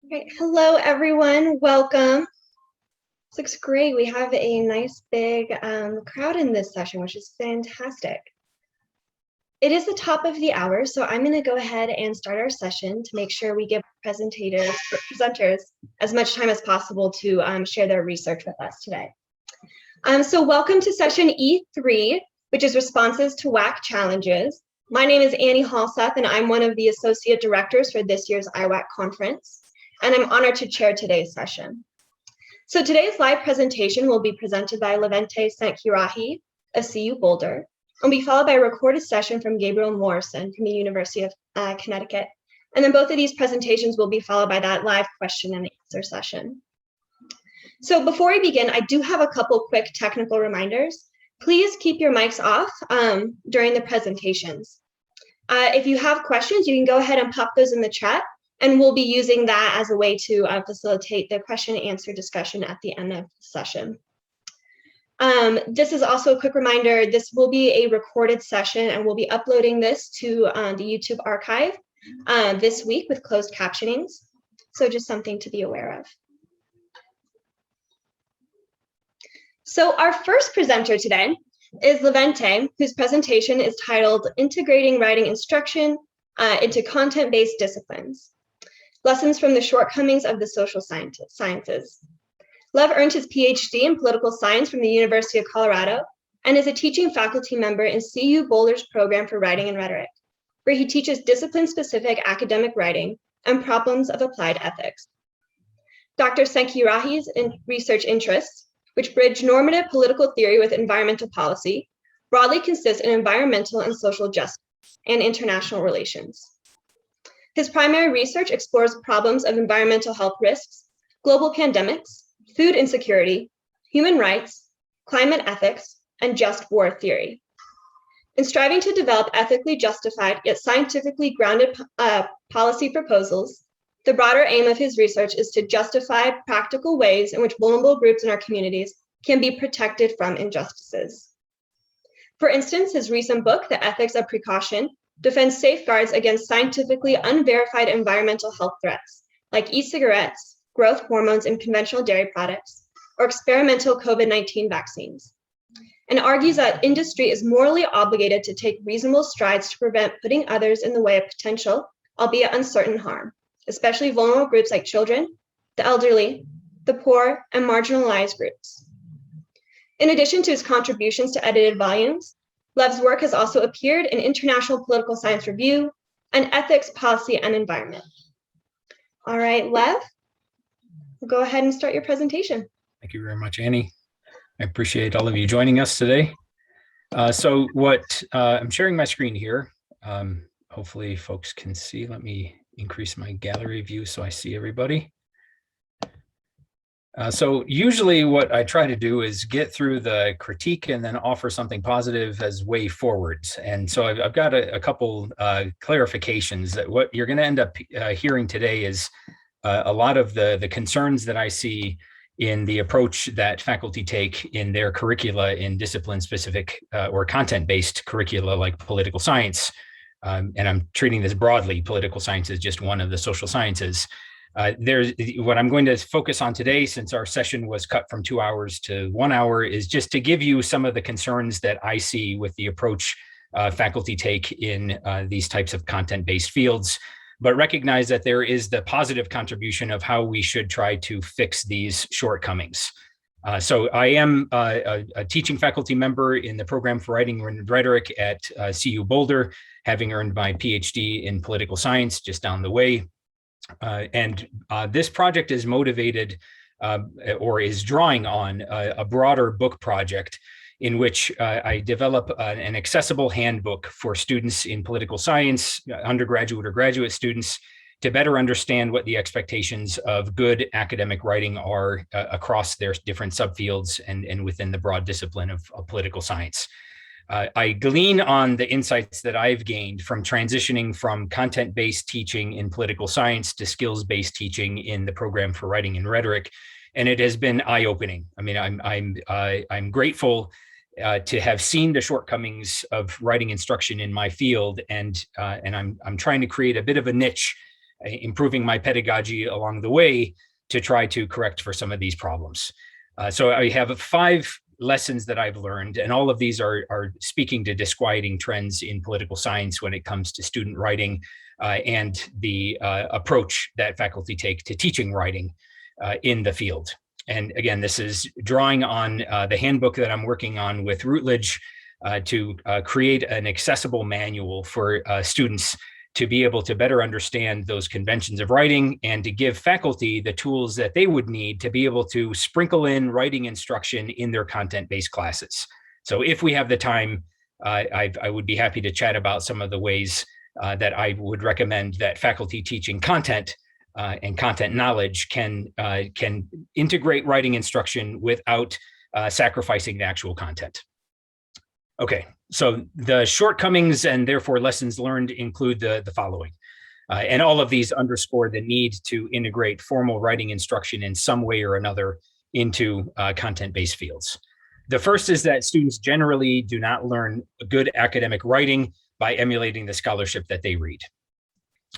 Right. Hello, everyone. Welcome. This looks great. We have a nice big crowd in this session, which is fantastic. It is the top of the hour, so I'm going to go ahead and start our session to make sure we give presenters as much time as possible to share their research with us today. So welcome to session E3, which is responses to WAC Challenges. My name is Annie Halseth, and I'm one of the associate directors for this year's IWAC conference, and I'm honored to chair today's session. So today's live presentation will be presented by Levente Sankirahi of CU Boulder, and will be followed by a recorded session from Gabriel Morrison from the University of Connecticut. And then both of these presentations will be followed by that live question and answer session. So before we begin, I do have a couple quick technical reminders. Please keep your mics off during the presentations. If you have questions, you can go ahead and pop those in the chat, and we'll be using that as a way to facilitate the question and answer discussion at the end of the session. This is also a quick reminder, this will be a recorded session, and we'll be uploading this to the YouTube archive this week with closed captionings. So just something to be aware of. So our first presenter today is Levente, whose presentation is titled Integrating Writing Instruction into Content-Based Disciplines. Lessons from the Shortcomings of the Social Sciences. Lev earned his PhD in political science from the University of Colorado and is a teaching faculty member in CU Boulder's program for writing and rhetoric, where he teaches discipline-specific academic writing and problems of applied ethics. Dr. Sankirahi's research interests, which bridge normative political theory with environmental policy, broadly consist in environmental and social justice and international relations. His primary research explores problems of environmental health risks, global pandemics, food insecurity, human rights, climate ethics, and just war theory. In striving to develop ethically justified yet scientifically grounded policy proposals, the broader aim of his research is to justify practical ways in which vulnerable groups in our communities can be protected from injustices. For instance, his recent book, The Ethics of Precaution, defends safeguards against scientifically unverified environmental health threats, like e-cigarettes, growth hormones in conventional dairy products, or experimental COVID-19 vaccines, and argues that industry is morally obligated to take reasonable strides to prevent putting others in the way of potential, albeit uncertain harm, especially vulnerable groups like children, the elderly, the poor, and marginalized groups. In addition to his contributions to edited volumes, Lev's work has also appeared in International Political Science Review and Ethics, Policy, and Environment. All right, Lev, go ahead and start your presentation. Thank you very much, Annie. I appreciate all of you joining us today. I'm sharing my screen here. Hopefully folks can see. Let me increase my gallery view so I see everybody. So usually what I try to do is get through the critique and then offer something positive as way forwards. And so I've got a couple clarifications that what you're going to end up hearing today is a lot of the concerns that I see in the approach that faculty take in their curricula in discipline-specific or content-based curricula like political science. And I'm treating this broadly. Political science is just one of the social sciences. What I'm going to focus on today, since our session was cut from 2 hours to 1 hour, is just to give you some of the concerns that I see with the approach faculty take in these types of content-based fields, but recognize that there is the positive contribution of how we should try to fix these shortcomings. So I am a teaching faculty member in the program for writing and rhetoric at CU Boulder, having earned my PhD in political science just down the way. This project is motivated or is drawing on a broader book project in which I develop an accessible handbook for students in political science, undergraduate or graduate students, to better understand what the expectations of good academic writing are across their different subfields and within the broad discipline of political science. I glean on the insights that I've gained from transitioning from content-based teaching in political science to skills-based teaching in the program for writing and rhetoric, and it has been eye-opening. I mean, I'm grateful to have seen the shortcomings of writing instruction in my field, and I'm trying to create a bit of a niche improving my pedagogy along the way to try to correct for some of these problems. So I have 5 lessons that I've learned, and all of these are speaking to disquieting trends in political science when it comes to student writing and the approach that faculty take to teaching writing in the field. And again, this is drawing on the handbook that I'm working on with Routledge to create an accessible manual for students to be able to better understand those conventions of writing and to give faculty the tools that they would need to be able to sprinkle in writing instruction in their content-based classes. So if we have the time, I would be happy to chat about some of the ways that I would recommend that faculty teaching content and content knowledge can integrate writing instruction without sacrificing the actual content. Okay, so the shortcomings and therefore lessons learned include the following. And all of these underscore the need to integrate formal writing instruction in some way or another into content-based fields. The first is that students generally do not learn good academic writing by emulating the scholarship that they read.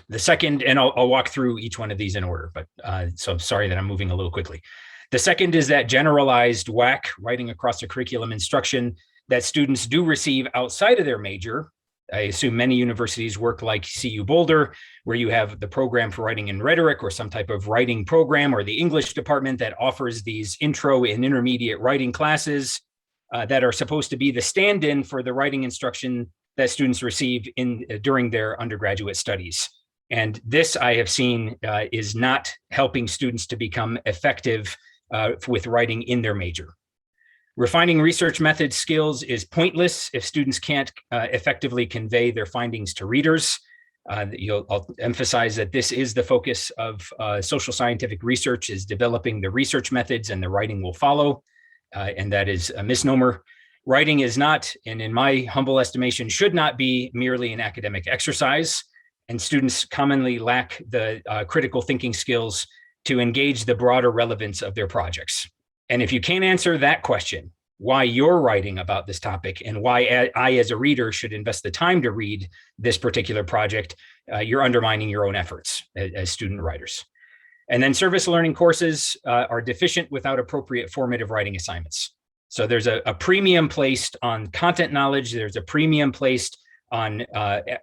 The second, and I'll walk through each one of these in order, but so I'm sorry that I'm moving a little quickly. The second is that generalized WAC, writing across the curriculum instruction, that students do receive outside of their major. I assume many universities work like CU Boulder, where you have the program for writing in rhetoric or some type of writing program, or the English department that offers these intro and intermediate writing classes that are supposed to be the stand-in for the writing instruction that students receive during their undergraduate studies. And this I have seen is not helping students to become effective with writing in their major. Refining research methods skills is pointless if students can't effectively convey their findings to readers. I'll emphasize that this is the focus of social scientific research, is developing the research methods, and the writing will follow. And that is a misnomer. Writing is not, and in my humble estimation, should not be merely an academic exercise. And students commonly lack the critical thinking skills to engage the broader relevance of their projects. And if you can't answer that question, why you're writing about this topic and why I as a reader should invest the time to read this particular project, you're undermining your own efforts as student writers. And then service learning courses are deficient without appropriate formative writing assignments. So there's a premium placed on content knowledge. There's a premium placed on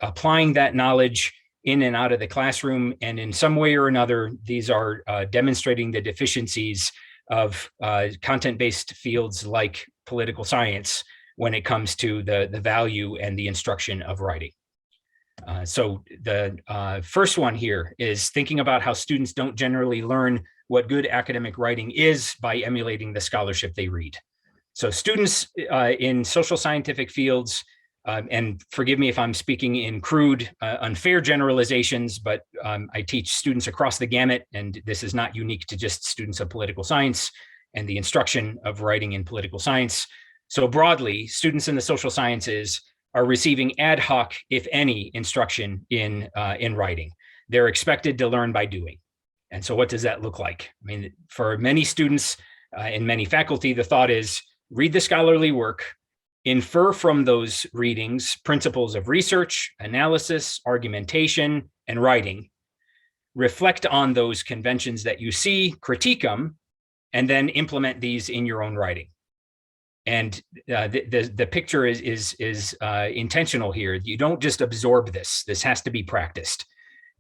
applying that knowledge in and out of the classroom. And in some way or another, these are demonstrating the deficiencies of content-based fields like political science when it comes to the value and the instruction of writing. So the first one here is thinking about how students don't generally learn what good academic writing is by emulating the scholarship they read. So students in social scientific fields, and forgive me if I'm speaking in crude, unfair generalizations, but I teach students across the gamut, and this is not unique to just students of political science and the instruction of writing in political science. So broadly, students in the social sciences are receiving ad hoc, if any, instruction in writing. They're expected to learn by doing. And so what does that look like? I mean, for many students and many faculty, the thought is read the scholarly work, infer from those readings principles of research, analysis, argumentation, and writing. Reflect on those conventions that you see, critique them, and then implement these in your own writing. And the picture is intentional here. You don't just absorb this. This has to be practiced.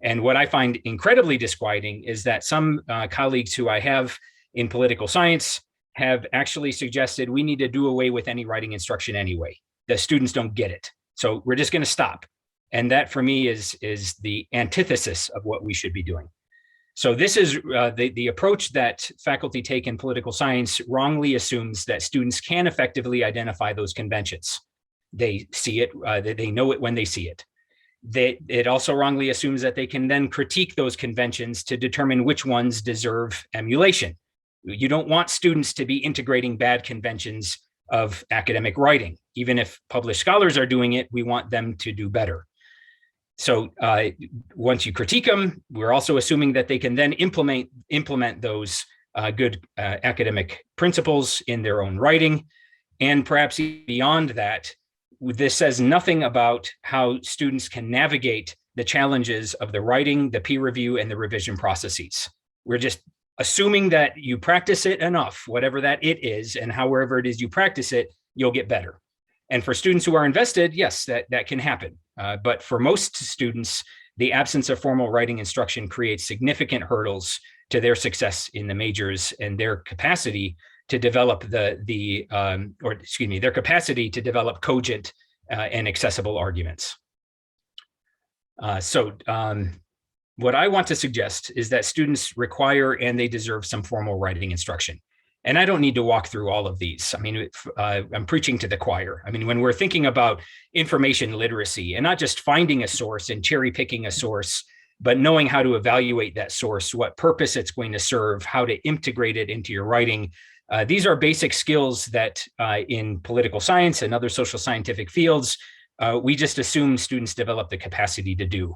And what I find incredibly disquieting is that some colleagues who I have in political science have actually suggested we need to do away with any writing instruction anyway. The students don't get it. So we're just going to stop. And that for me is the antithesis of what we should be doing. So this is the approach that faculty take in political science wrongly assumes that students can effectively identify those conventions. They see it, they know it when they see it. It also wrongly assumes that they can then critique those conventions to determine which ones deserve emulation. You don't want students to be integrating bad conventions of academic writing. Even if published scholars are doing it, we want them to do better. So once you critique them, we're also assuming that they can then implement those good academic principles in their own writing. And perhaps beyond that, this says nothing about how students can navigate the challenges of the writing, the peer review, and the revision processes. We're just assuming that you practice it enough, whatever that it is, and however it is you practice it, you'll get better. And for students who are invested, yes, that can happen. But for most students, the absence of formal writing instruction creates significant hurdles to their success in the majors and their capacity to develop their capacity to develop cogent and accessible arguments. What I want to suggest is that students require and they deserve some formal writing instruction. And I don't need to walk through all of these. I mean, I'm preaching to the choir. I mean, when we're thinking about information literacy and not just finding a source and cherry picking a source, but knowing how to evaluate that source, what purpose it's going to serve, how to integrate it into your writing. These are basic skills that in political science and other social scientific fields, we just assume students develop the capacity to do.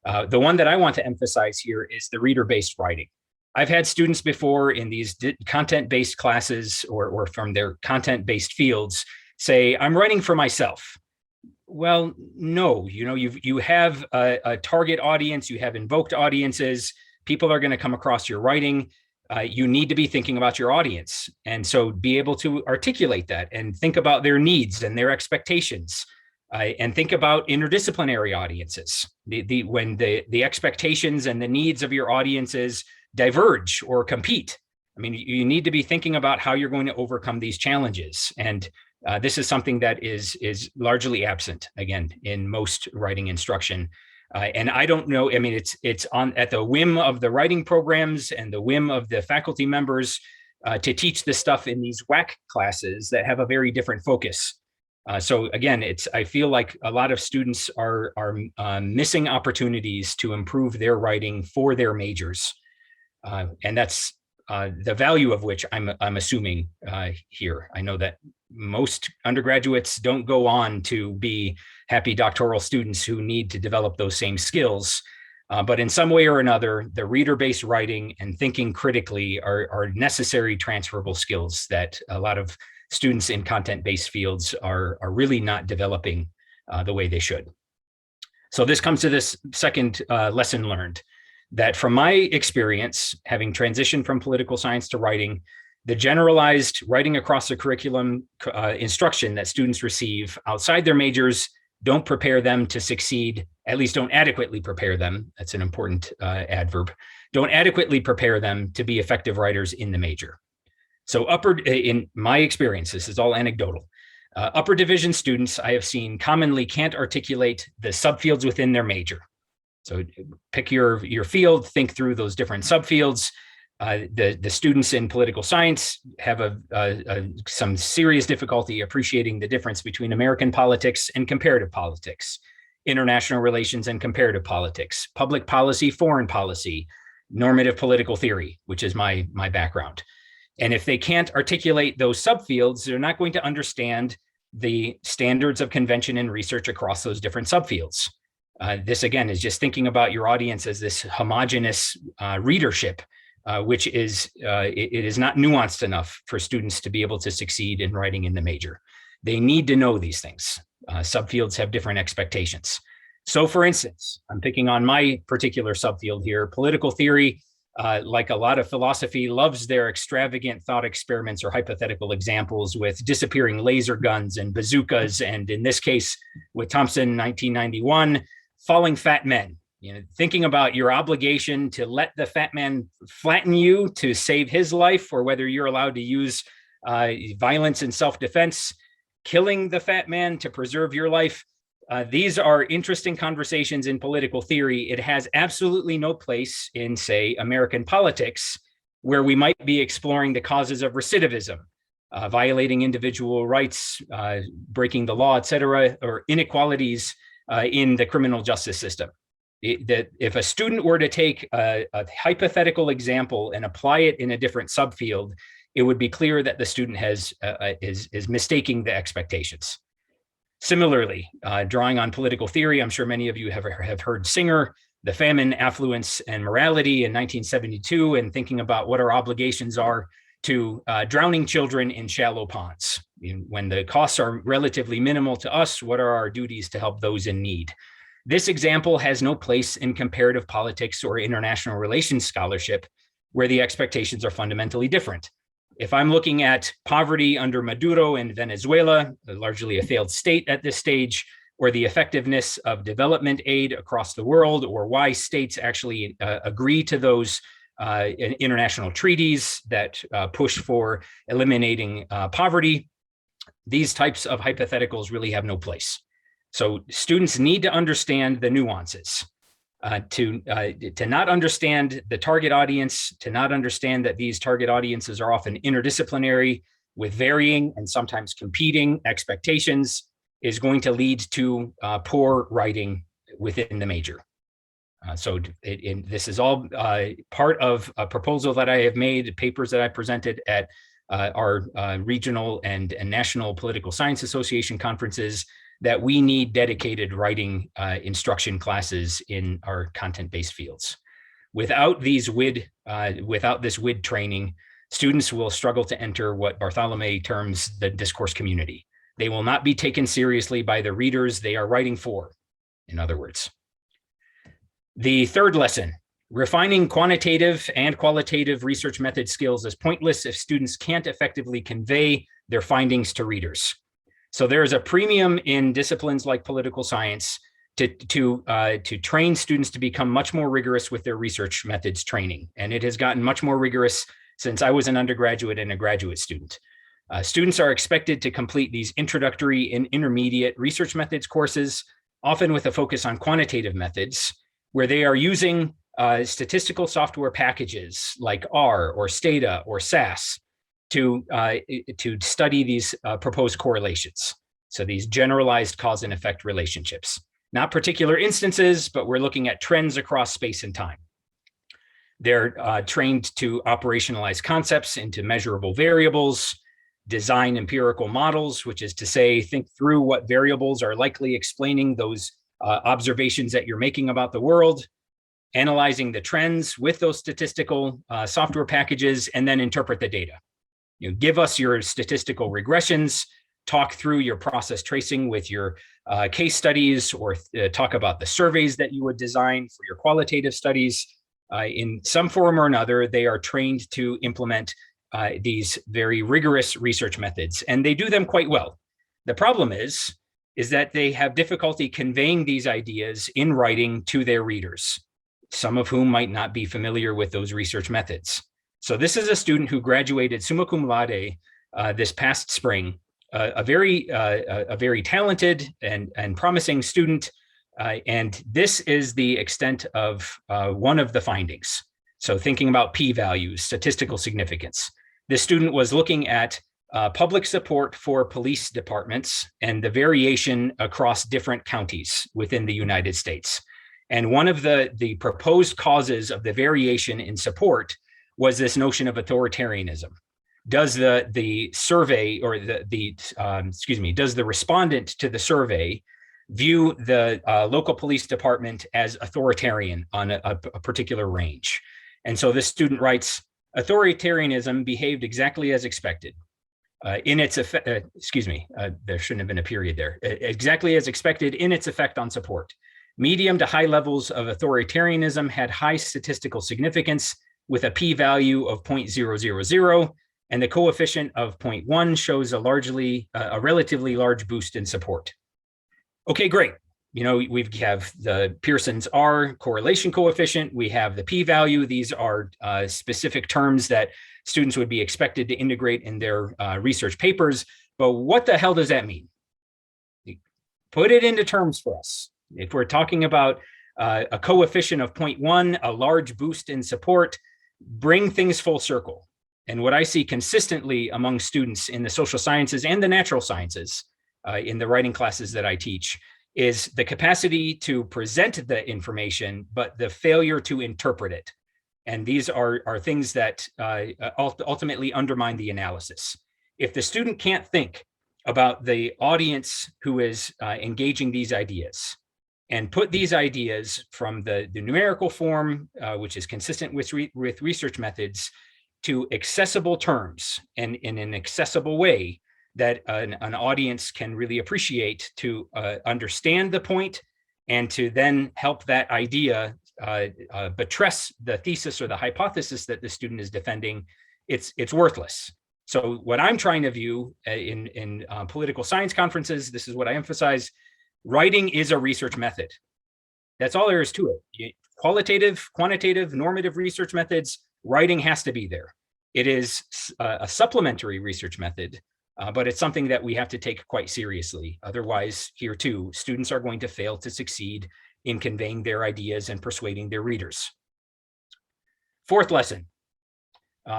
The one that I want to emphasize here is the reader-based writing. I've had students before in these content-based classes or from their content-based fields say, I'm writing for myself. Well, no, you have a target audience, you have invoked audiences, people are going to come across your writing. You need to be thinking about your audience. And so be able to articulate that and think about their needs and their expectations. And think about interdisciplinary audiences. When the expectations and the needs of your audiences diverge or compete. I mean, you need to be thinking about how you're going to overcome these challenges. And this is something that is largely absent, again, in most writing instruction. And I don't know, I mean, it's at the whim of the writing programs and the whim of the faculty members to teach this stuff in these WAC classes that have a very different focus. So again, I feel like a lot of students are missing opportunities to improve their writing for their majors. And that's the value of which I'm assuming here. I know that most undergraduates don't go on to be happy doctoral students who need to develop those same skills. But in some way or another, the reader-based writing and thinking critically are necessary transferable skills that a lot of students in content-based fields are really not developing the way they should. So this comes to this second lesson learned, that from my experience, having transitioned from political science to writing, the generalized writing across the curriculum instruction that students receive outside their majors don't prepare them to succeed, at least don't adequately prepare them. That's an important adverb. Don't adequately prepare them to be effective writers in the major. So in my experience, this is all anecdotal, upper division students I have seen commonly can't articulate the subfields within their major. So pick your field, think through those different subfields. The students in political science have some serious difficulty appreciating the difference between American politics and comparative politics, international relations and comparative politics, public policy, foreign policy, normative political theory, which is my background. And if they can't articulate those subfields, they're not going to understand the standards of convention and research across those different subfields. This, again, is just thinking about your audience as this homogeneous readership, which is it is not nuanced enough for students to be able to succeed in writing in the major. They need to know these things. Subfields have different expectations. So for instance, I'm picking on my particular subfield here, political theory, like a lot of philosophy, loves their extravagant thought experiments or hypothetical examples with disappearing laser guns and bazookas, and in this case, with Thompson, 1991, falling fat men. Thinking about your obligation to let the fat man flatten you to save his life, or whether you're allowed to use violence in self-defense, killing the fat man to preserve your life. These are interesting conversations in political theory. It has absolutely no place in, say, American politics, where we might be exploring the causes of recidivism, violating individual rights, breaking the law, et cetera, or inequalities in the criminal justice system. That if a student were to take a hypothetical example and apply it in a different subfield, it would be clear that the student is mistaking the expectations. Similarly, drawing on political theory, I'm sure many of you have heard Singer, The Famine, Affluence, and Morality in 1972, and thinking about what our obligations are to drowning children in shallow ponds. When the costs are relatively minimal to us, what are our duties to help those in need? This example has no place in comparative politics or international relations scholarship, where the expectations are fundamentally different. If I'm looking at poverty under Maduro in Venezuela, largely a failed state at this stage, or the effectiveness of development aid across the world, or why states actually agree to those international treaties that push for eliminating poverty, these types of hypotheticals really have no place. So students need to understand the nuances. To not understand the target audience, to not understand that these target audiences are often interdisciplinary with varying and sometimes competing expectations, is going to lead to poor writing within the major. This is all part of a proposal that I have made, papers that I presented at our regional and national political science association conferences, that we need dedicated writing instruction classes in our content-based fields. Without these without this WID training, students will struggle to enter what Bartholomew terms the discourse community. They will not be taken seriously by the readers they are writing for, in other words. The third lesson, refining quantitative and qualitative research method skills is pointless if students can't effectively convey their findings to readers. So there is a premium in disciplines like political science to train students to become much more rigorous with their research methods training. And it has gotten much more rigorous since I was an undergraduate and a graduate student. Students are expected to complete these introductory and intermediate research methods courses, often with a focus on quantitative methods, where they are using statistical software packages like R or Stata or SAS to study these proposed correlations. So these generalized cause and effect relationships, not particular instances, but we're looking at trends across space and time. They're trained to operationalize concepts into measurable variables, design empirical models, which is to say, think through what variables are likely explaining those observations that you're making about the world, analyzing the trends with those statistical software packages, and then interpret the data. You know, give us your statistical regressions, talk through your process tracing with your case studies, or talk about the surveys that you would design for your qualitative studies. In some form or another, they are trained to implement these very rigorous research methods, and they do them quite well. The problem is that they have difficulty conveying these ideas in writing to their readers, some of whom might not be familiar with those research methods. So this is a student who graduated summa cum laude this past spring, a very talented and promising student, and this is the extent of one of the findings. So thinking about p-values, statistical significance. This student was looking at public support for police departments and the variation across different counties within the United States. And one of the proposed causes of the variation in support was this notion of authoritarianism. Does the survey, or does the respondent to the survey view the local police department as authoritarian on a particular range? And so this student writes, authoritarianism behaved exactly as expected. In its effect, there shouldn't have been a period there. Exactly as expected in its effect on support. Medium to high levels of authoritarianism had high statistical significance with a p-value of 0.000, and the coefficient of 0.1 shows a relatively large boost in support. Okay, great. You know, we have the Pearson's R correlation coefficient. We have the p-value. These are specific terms that students would be expected to integrate in their research papers. But what the hell does that mean? Put it into terms for us. If we're talking about a coefficient of 0.1, a large boost in support, bring things full circle. And what I see consistently among students in the social sciences and the natural sciences in the writing classes that I teach is the capacity to present the information, but the failure to interpret it. And these are things that ultimately undermine the analysis. If the student can't think about the audience who is engaging these ideas and put these ideas from the numerical form, which is consistent with research methods, to accessible terms and in an accessible way that an audience can really appreciate to understand the point and to then help that idea buttress the thesis or the hypothesis that the student is defending, it's worthless. So what I'm trying to view in political science conferences, this is what I emphasize: writing is a research method. That's all there is to it. Qualitative, quantitative, normative research methods, writing has to be there. It is a supplementary research method, but it's something that we have to take quite seriously. Otherwise, here too, students are going to fail to succeed in conveying their ideas and persuading their readers. Fourth lesson,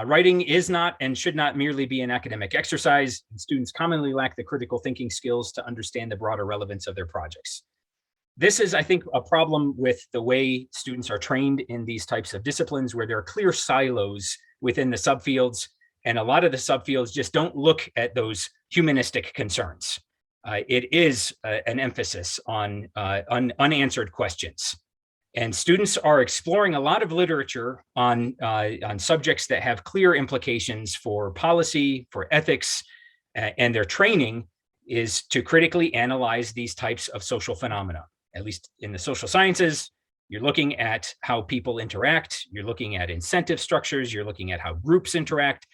writing is not and should not merely be an academic exercise. Students commonly lack the critical thinking skills to understand the broader relevance of their projects. This is, I think, a problem with the way students are trained in these types of disciplines, where there are clear silos within the subfields, and a lot of the subfields just don't look at those humanistic concerns. It is an emphasis on unanswered questions. And students are exploring a lot of literature on subjects that have clear implications for policy, for ethics, and their training is to critically analyze these types of social phenomena. At least in the social sciences, you're looking at how people interact, you're looking at incentive structures, you're looking at how groups interact,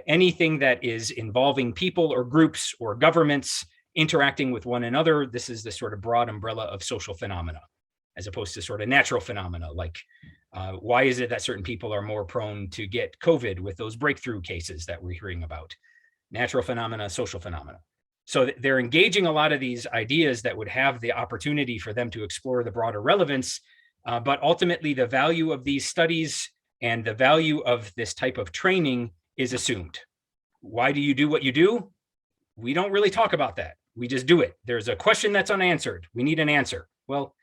anything that is involving people or groups or governments interacting with one another. This is the sort of broad umbrella of social phenomena, as opposed to sort of natural phenomena, like why is it that certain people are more prone to get COVID with those breakthrough cases that we're hearing about? Natural phenomena, social phenomena. So they're engaging a lot of these ideas that would have the opportunity for them to explore the broader relevance, but ultimately the value of these studies and the value of this type of training is assumed. Why do you do what you do? We don't really talk about that. We just do it. There's a question that's unanswered. We need an answer. Well,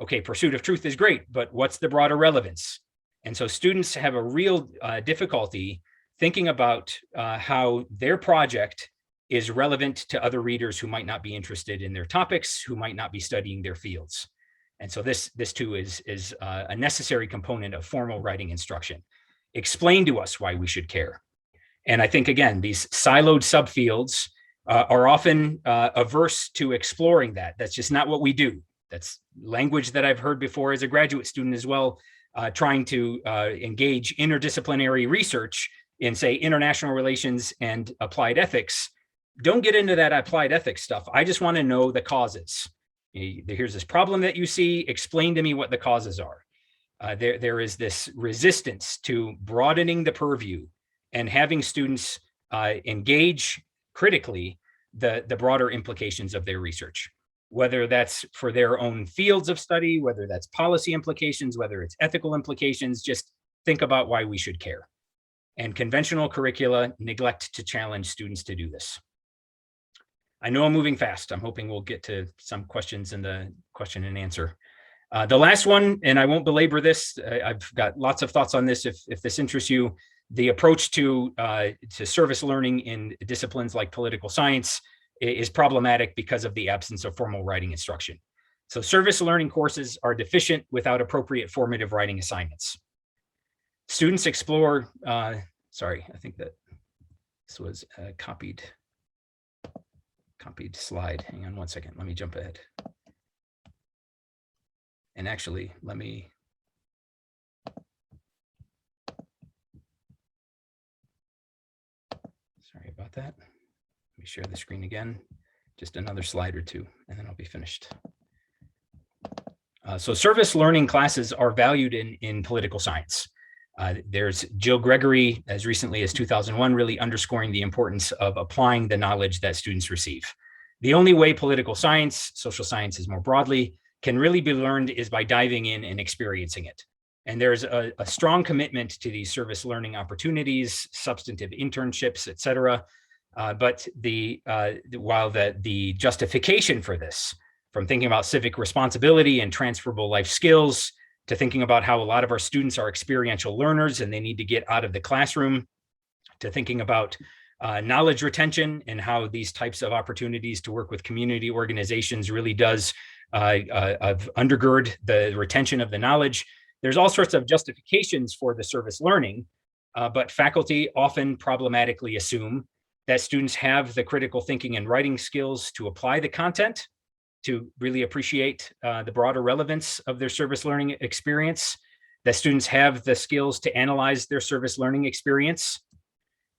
okay, pursuit of truth is great, but what's the broader relevance? And so students have a real difficulty thinking about how their project is relevant to other readers who might not be interested in their topics, who might not be studying their fields. And so this too is a necessary component of formal writing instruction. Explain to us why we should care. And I think, again, these siloed subfields are often averse to exploring that. That's just not what we do. That's language that I've heard before as a graduate student as well, trying to engage interdisciplinary research in, say, international relations and applied ethics. Don't get into that applied ethics stuff. I just want to know the causes. Here's this problem that you see. Explain to me what the causes are. There is this resistance to broadening the purview and having students engage critically the broader implications of their research, whether that's for their own fields of study, whether that's policy implications, whether it's ethical implications. Just think about why we should care. And conventional curricula neglect to challenge students to do this. I know I'm moving fast. I'm hoping we'll get to some questions in the question and answer. The last one, and I won't belabor this, I've got lots of thoughts on this if this interests you. The approach to service learning in disciplines like political science is problematic because of the absence of formal writing instruction. So service learning courses are deficient without appropriate formative writing assignments. Students explore, sorry, I think that this was a copied slide. Hang on one second, let me jump ahead. And actually, let me, sorry about that. Let me share the screen again, just another slide or two, and then I'll be finished. So service learning classes are valued in political science. There's Jill Gregory, as recently as 2001, really underscoring the importance of applying the knowledge that students receive. The only way political science, social sciences more broadly, can really be learned is by diving in and experiencing it. And there's a strong commitment to these service learning opportunities, substantive internships, et cetera. But while the justification for this, from thinking about civic responsibility and transferable life skills, to thinking about how a lot of our students are experiential learners and they need to get out of the classroom, to thinking about knowledge retention and how these types of opportunities to work with community organizations really does undergird the retention of the knowledge. There's all sorts of justifications for the service learning, but faculty often problematically assume that students have the critical thinking and writing skills to apply the content, to really appreciate the broader relevance of their service learning experience, that students have the skills to analyze their service learning experience,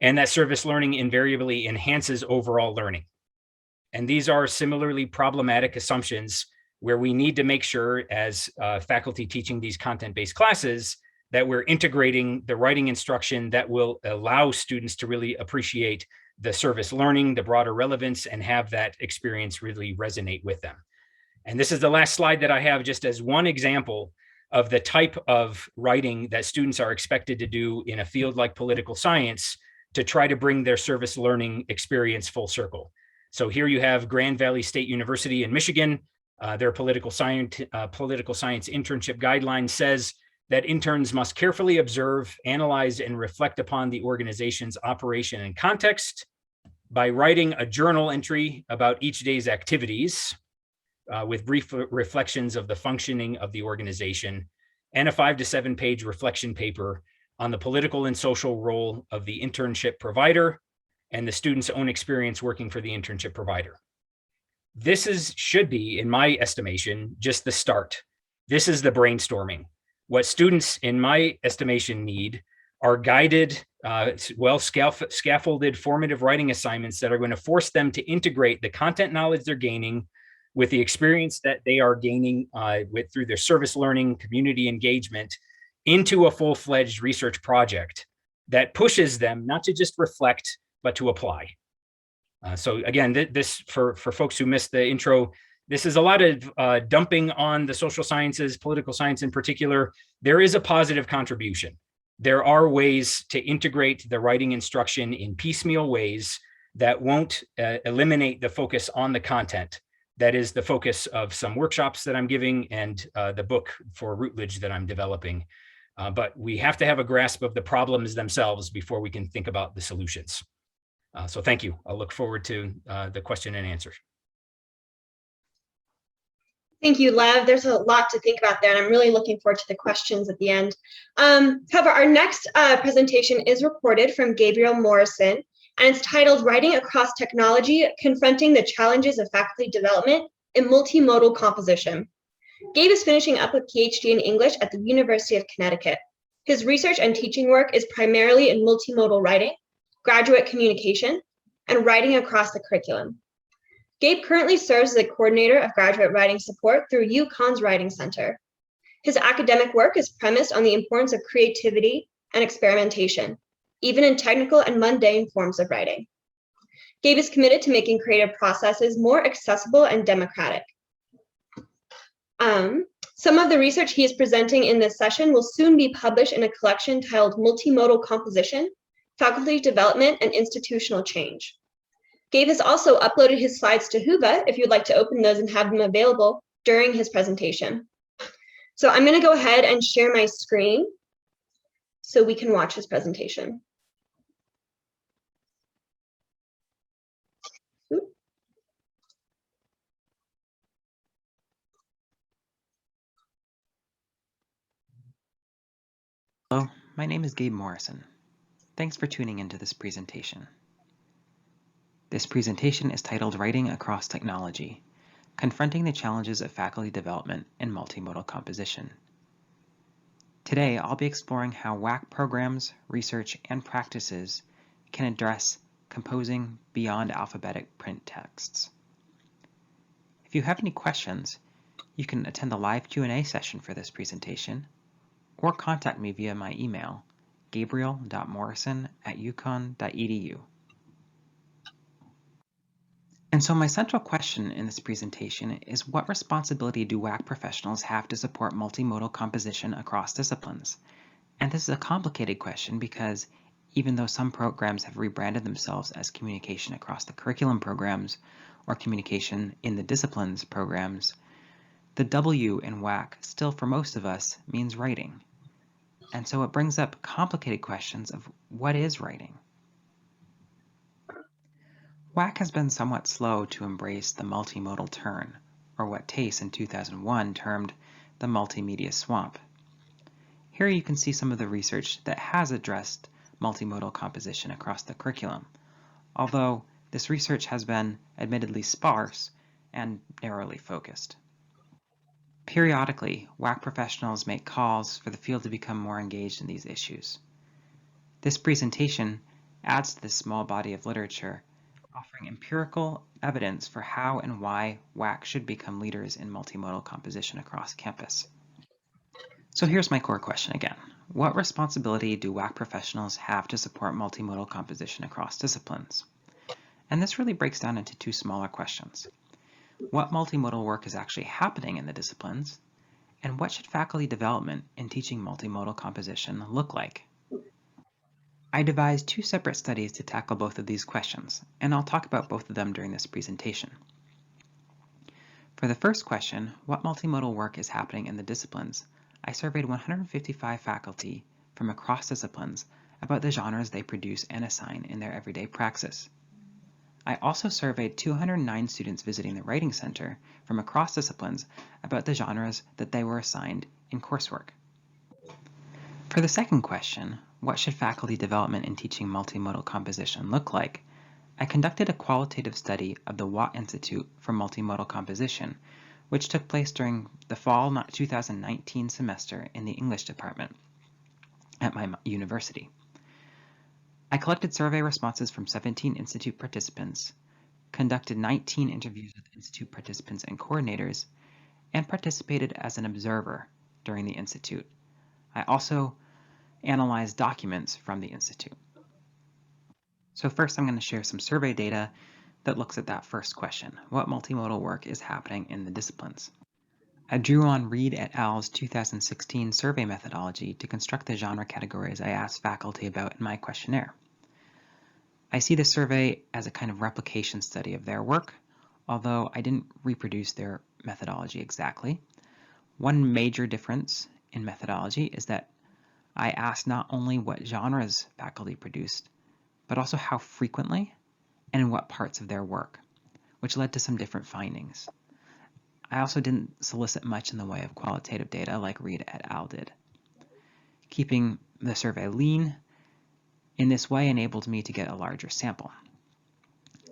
and that service learning invariably enhances overall learning. And these are similarly problematic assumptions where we need to make sure, as faculty teaching these content-based classes, that we're integrating the writing instruction that will allow students to really appreciate the service learning, the broader relevance, and have that experience really resonate with them. And this is the last slide that I have, just as one example of the type of writing that students are expected to do in a field like political science to try to bring their service learning experience full circle. So here you have Grand Valley State University in Michigan. Their political science internship guideline says that interns must carefully observe, analyze, and reflect upon the organization's operation and context by writing a journal entry about each day's activities with brief reflections of the functioning of the organization, and a 5 to 7 page reflection paper on the political and social role of the internship provider and the student's own experience working for the internship provider. This should be, in my estimation, just the start. This is the brainstorming. What students, in my estimation, need are guided, scaffolded formative writing assignments that are going to force them to integrate the content knowledge they're gaining with the experience that they are gaining through their service learning, community engagement, into a full-fledged research project that pushes them not to just reflect, but to apply. So again, this for folks who missed the intro, this is a lot of dumping on the social sciences, political science in particular. There is a positive contribution. There are ways to integrate the writing instruction in piecemeal ways that won't eliminate the focus on the content. That is the focus of some workshops that I'm giving and the book for Routledge that I'm developing. But we have to have a grasp of the problems themselves before we can think about the solutions. So thank you. I'll look forward to the question and answer. Thank you, Lev. There's a lot to think about there, and I'm really looking forward to the questions at the end. However, our next presentation is recorded from Gabriel Morrison, and it's titled Writing Across Technology, Confronting the Challenges of Faculty Development in Multimodal Composition. Gabe is finishing up a PhD in English at the University of Connecticut. His research and teaching work is primarily in multimodal writing, graduate communication, and writing across the curriculum. Gabe currently serves as a coordinator of graduate writing support through UConn's Writing Center. His academic work is premised on the importance of creativity and experimentation, even in technical and mundane forms of writing. Gabe is committed to making creative processes more accessible and democratic. Some of the research he is presenting in this session will soon be published in a collection titled Multimodal Composition, Faculty Development and Institutional Change. Gabe has also uploaded his slides to Whova if you'd like to open those and have them available during his presentation. So I'm going to go ahead and share my screen so we can watch his presentation. Hello, my name is Gabe Morrison. Thanks for tuning into this presentation. This presentation is titled Writing Across Technology, Confronting the Challenges of Faculty Development in Multimodal Composition. Today, I'll be exploring how WAC programs, research, and practices can address composing beyond alphabetic print texts. If you have any questions, you can attend the live Q&A session for this presentation, or contact me via my email, gabriel.morrison@uconn.edu. And so my central question in this presentation is, what responsibility do WAC professionals have to support multimodal composition across disciplines? And this is a complicated question because even though some programs have rebranded themselves as communication across the curriculum programs or communication in the disciplines programs, the W in WAC still for most of us means writing. And so it brings up complicated questions of what is writing? WAC has been somewhat slow to embrace the multimodal turn, or what Tace in 2001 termed the multimedia swamp. Here you can see some of the research that has addressed multimodal composition across the curriculum. Although this research has been admittedly sparse, and narrowly focused. Periodically, WAC professionals make calls for the field to become more engaged in these issues. This presentation adds to this small body of literature, offering empirical evidence for how and why WAC should become leaders in multimodal composition across campus. So here's my core question again. What responsibility do WAC professionals have to support multimodal composition across disciplines? And this really breaks down into two smaller questions. What multimodal work is actually happening in the disciplines? And what should faculty development in teaching multimodal composition look like? I devised two separate studies to tackle both of these questions, and I'll talk about both of them during this presentation. For the first question, what multimodal work is happening in the disciplines, I surveyed 155 faculty from across disciplines about the genres they produce and assign in their everyday praxis. I also surveyed 209 students visiting the Writing Center from across disciplines about the genres that they were assigned in coursework. For the second question, what should faculty development in teaching multimodal composition look like? I conducted a qualitative study of the Watt Institute for Multimodal Composition, which took place during the fall 2019 semester in the English department at my university. I collected survey responses from 17 Institute participants, conducted 19 interviews with Institute participants and coordinators, and participated as an observer during the Institute. I also analyzed documents from the Institute. So first I'm going to share some survey data that looks at that first question. What multimodal work is happening in the disciplines? I drew on Reed et al.'s 2016 survey methodology to construct the genre categories I asked faculty about in my questionnaire. I see the survey as a kind of replication study of their work, although I didn't reproduce their methodology exactly. One major difference in methodology is that I asked not only what genres faculty produced, but also how frequently and in what parts of their work, which led to some different findings. I also didn't solicit much in the way of qualitative data like Reed et al. Did. Keeping the survey lean in this way enabled me to get a larger sample.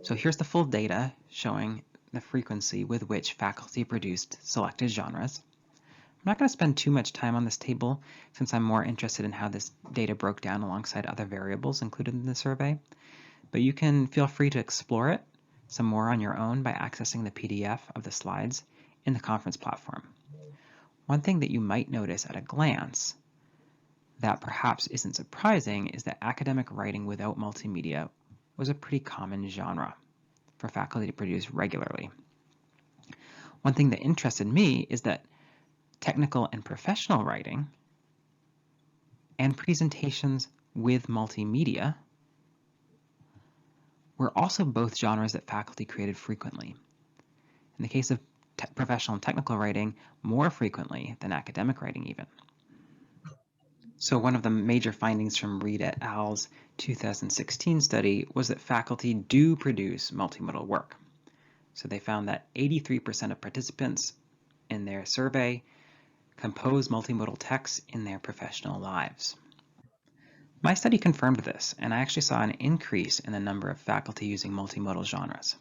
So here's the full data showing the frequency with which faculty produced selected genres. I'm not going to spend too much time on this table since I'm more interested in how this data broke down alongside other variables included in the survey, but you can feel free to explore it some more on your own by accessing the PDF of the slides in the conference platform. One thing that you might notice at a glance that perhaps isn't surprising is that academic writing without multimedia was a pretty common genre for faculty to produce regularly. One thing that interested me is that technical and professional writing and presentations with multimedia were also both genres that faculty created frequently. In the case of professional and technical writing, more frequently than academic writing even. So one of the major findings from Reed et al.'s 2016 study was that faculty do produce multimodal work. So they found that 83% of participants in their survey compose multimodal texts in their professional lives. My study confirmed this, and I actually saw an increase in the number of faculty using multimodal genres.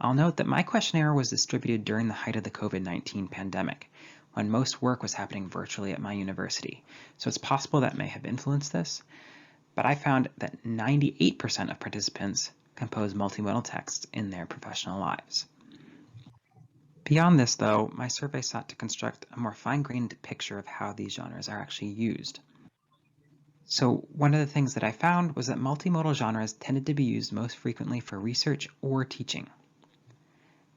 I'll note that my questionnaire was distributed during the height of the COVID-19 pandemic, when most work was happening virtually at my university, so it's possible that may have influenced this, but I found that 98% of participants compose multimodal texts in their professional lives. Beyond this, though, my survey sought to construct a more fine-grained picture of how these genres are actually used. So one of the things that I found was that multimodal genres tended to be used most frequently for research or teaching.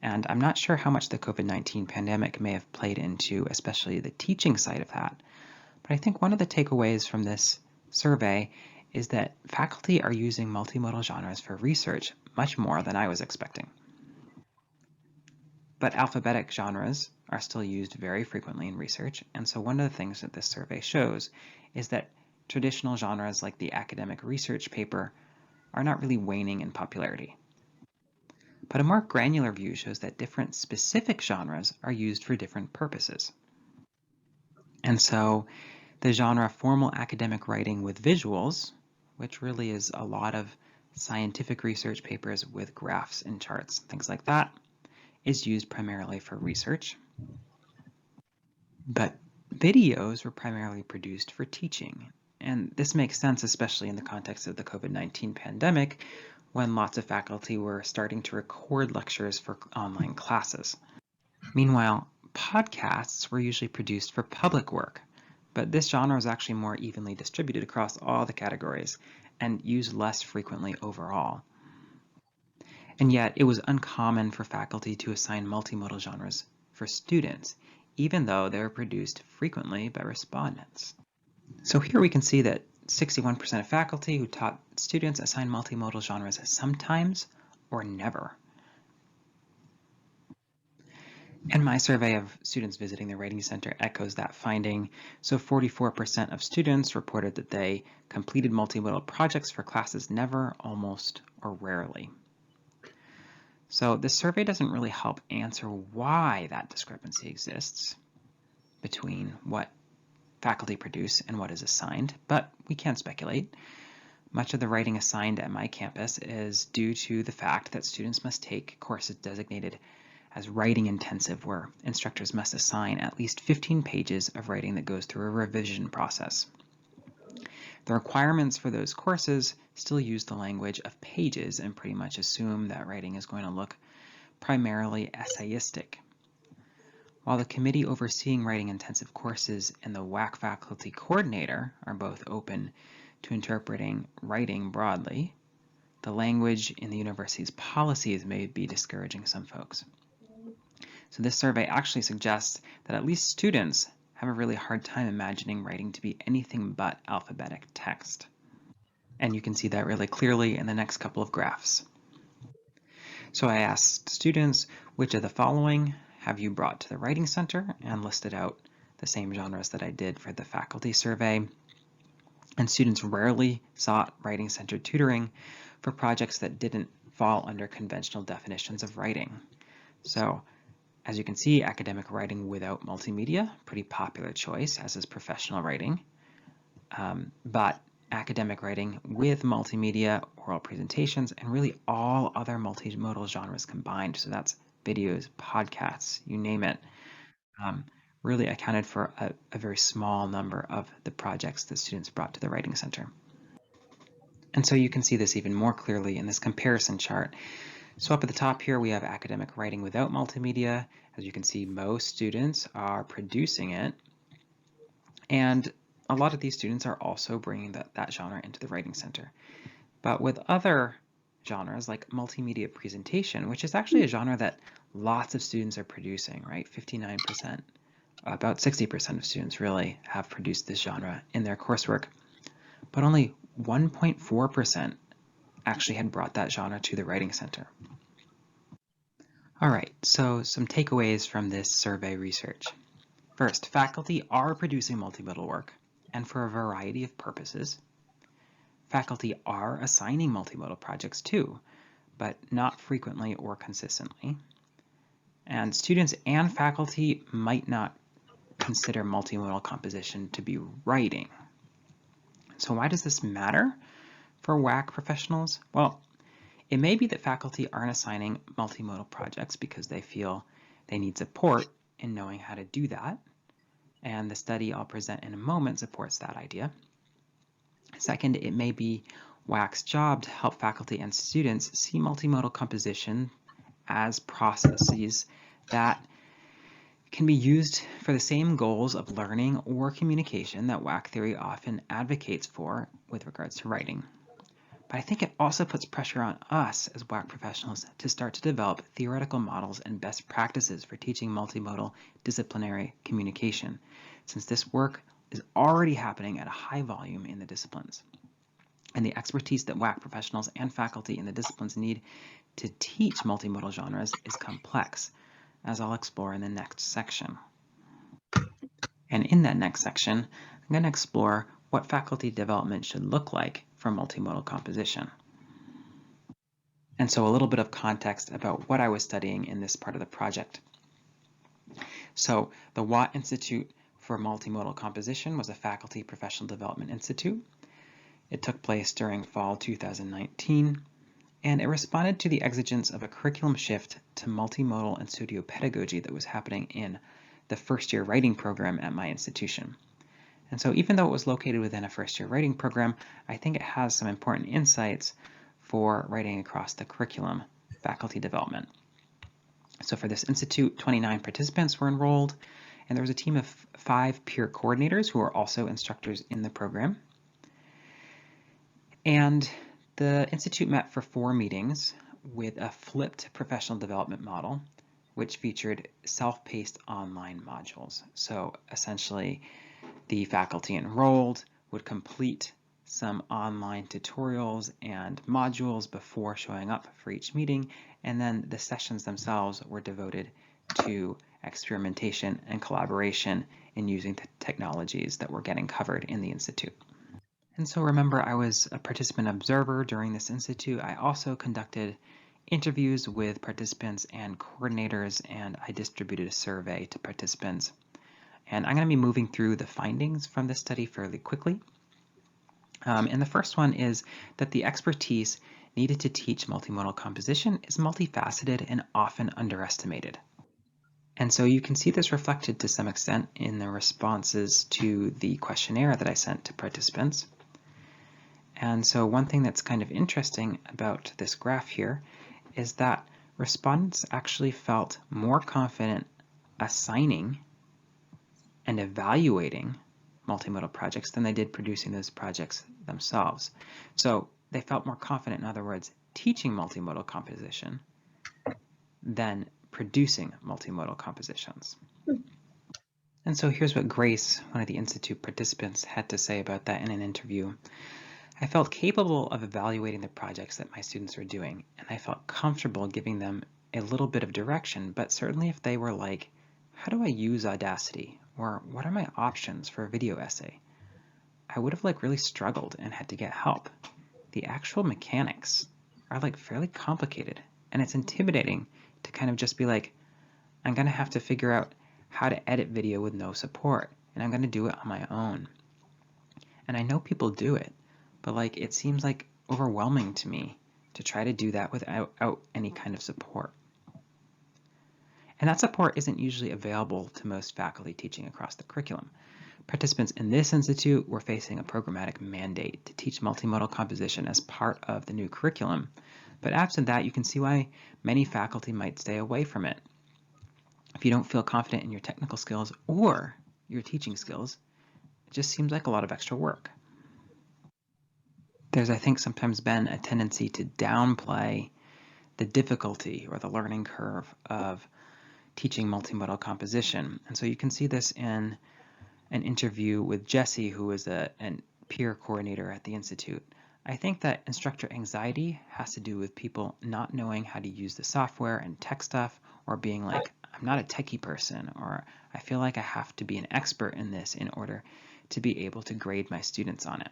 And I'm not sure how much the COVID-19 pandemic may have played into especially the teaching side of that, but I think one of the takeaways from this survey is that faculty are using multimodal genres for research much more than I was expecting. But alphabetic genres are still used very frequently in research, and so one of the things that this survey shows is that traditional genres like the academic research paper are not really waning in popularity. But a more granular view shows that different specific genres are used for different purposes. And so the genre formal academic writing with visuals, which really is a lot of scientific research papers with graphs and charts, things like that, is used primarily for research, but videos were primarily produced for teaching. And this makes sense, especially in the context of the COVID-19 pandemic, when lots of faculty were starting to record lectures for online classes. Meanwhile, podcasts were usually produced for public work, but this genre was actually more evenly distributed across all the categories and used less frequently overall. And yet, it was uncommon for faculty to assign multimodal genres for students, even though they were produced frequently by respondents. So here we can see that 61% of faculty who taught students assigned multimodal genres sometimes or never. And my survey of students visiting the Writing Center echoes that finding. So 44% of students reported that they completed multimodal projects for classes never, almost, or rarely. So this survey doesn't really help answer why that discrepancy exists between what faculty produce and what is assigned, but we can speculate. Much of the writing assigned at my campus is due to the fact that students must take courses designated as writing intensive, where instructors must assign at least 15 pages of writing that goes through a revision process. The requirements for those courses still use the language of pages and pretty much assume that writing is going to look primarily essayistic. While the committee overseeing writing intensive courses and the WAC faculty coordinator are both open to interpreting writing broadly, the language in the university's policies may be discouraging some folks. So this survey actually suggests that at least students have a really hard time imagining writing to be anything but alphabetic text. And you can see that really clearly in the next couple of graphs. So I asked students, which of the following have you brought to the Writing Center, and listed out the same genres that I did for the faculty survey. And students rarely sought Writing Center tutoring for projects that didn't fall under conventional definitions of writing. So as you can see, academic writing without multimedia, pretty popular choice, as is professional writing. But academic writing with multimedia, oral presentations, and really all other multimodal genres combined, so that's videos, podcasts, you name it, really accounted for a very small number of the projects that students brought to the Writing Center. And so you can see this even more clearly in this comparison chart. So up at the top here, we have academic writing without multimedia. As you can see, most students are producing it. And a lot of these students are also bringing that genre into the Writing Center. But with other genres like multimedia presentation, which is actually a genre that lots of students are producing, right? 59%, about 60% of students really have produced this genre in their coursework. But only 1.4% actually had brought that genre to the Writing Center. All right, so some takeaways from this survey research. First, faculty are producing multimodal work, and for a variety of purposes. Faculty are assigning multimodal projects too, but not frequently or consistently. And students and faculty might not consider multimodal composition to be writing. So why does this matter for WAC professionals? Well, it may be that faculty aren't assigning multimodal projects because they feel they need support in knowing how to do that, and the study I'll present in a moment supports that idea. Second, it may be WAC's job to help faculty and students see multimodal composition as processes that can be used for the same goals of learning or communication that WAC theory often advocates for with regards to writing. But I think it also puts pressure on us as WAC professionals to start to develop theoretical models and best practices for teaching multimodal disciplinary communication, since this work is already happening at a high volume in the disciplines. And the expertise that WAC professionals and faculty in the disciplines need to teach multimodal genres is complex, as I'll explore in the next section. And in that next section, I'm going to explore what faculty development should look like for multimodal composition. And so a little bit of context about what I was studying in this part of the project. So the Watt Institute for Multimodal Composition was a faculty professional development institute. It took place during fall 2019, and it responded to the exigence of a curriculum shift to multimodal and studio pedagogy that was happening in the first-year writing program at my institution. And so even though it was located within a first-year writing program, I think it has some important insights for writing across the curriculum faculty development. So for this institute, 29 participants were enrolled, and there was a team of 5 peer coordinators who are also instructors in the program. And the institute met for 4 meetings with a flipped professional development model, which featured self-paced online modules. So essentially, the faculty enrolled would complete some online tutorials and modules before showing up for each meeting, and then the sessions themselves were devoted to experimentation and collaboration in using the technologies that were getting covered in the institute. And so remember, I was a participant observer during this institute. I also conducted interviews with participants and coordinators, and I distributed a survey to participants. And I'm going to be moving through the findings from this study fairly quickly. And the first one is that the expertise needed to teach multimodal composition is multifaceted and often underestimated. And so you can see this reflected to some extent in the responses to the questionnaire that I sent to participants. And so one thing that's kind of interesting about this graph here is that respondents actually felt more confident assigning and evaluating multimodal projects than they did producing those projects themselves. So they felt more confident, in other words, teaching multimodal composition than producing multimodal compositions. And so here's what Grace, one of the Institute participants, had to say about that in an interview. I felt capable of evaluating the projects that my students were doing, and I felt comfortable giving them a little bit of direction, but certainly if they were like, how do I use Audacity? Or what are my options for a video essay? I would have really struggled and had to get help. The actual mechanics are fairly complicated, and it's intimidating to kind of just be like, I'm going to have to figure out how to edit video with no support, and I'm going to do it on my own. And I know people do it, but it seems overwhelming to me to try to do that without any kind of support. And that support isn't usually available to most faculty teaching across the curriculum. Participants in this institute were facing a programmatic mandate to teach multimodal composition as part of the new curriculum, but absent that, you can see why many faculty might stay away from it. If you don't feel confident in your technical skills or your teaching skills, it just seems like a lot of extra work. There's, I think, sometimes been a tendency to downplay the difficulty or the learning curve of teaching multimodal composition. And so you can see this in an interview with Jesse, who is a peer coordinator at the Institute. I think that instructor anxiety has to do with people not knowing how to use the software and tech stuff, or being like, I'm not a techie person, or I feel like I have to be an expert in this in order to be able to grade my students on it.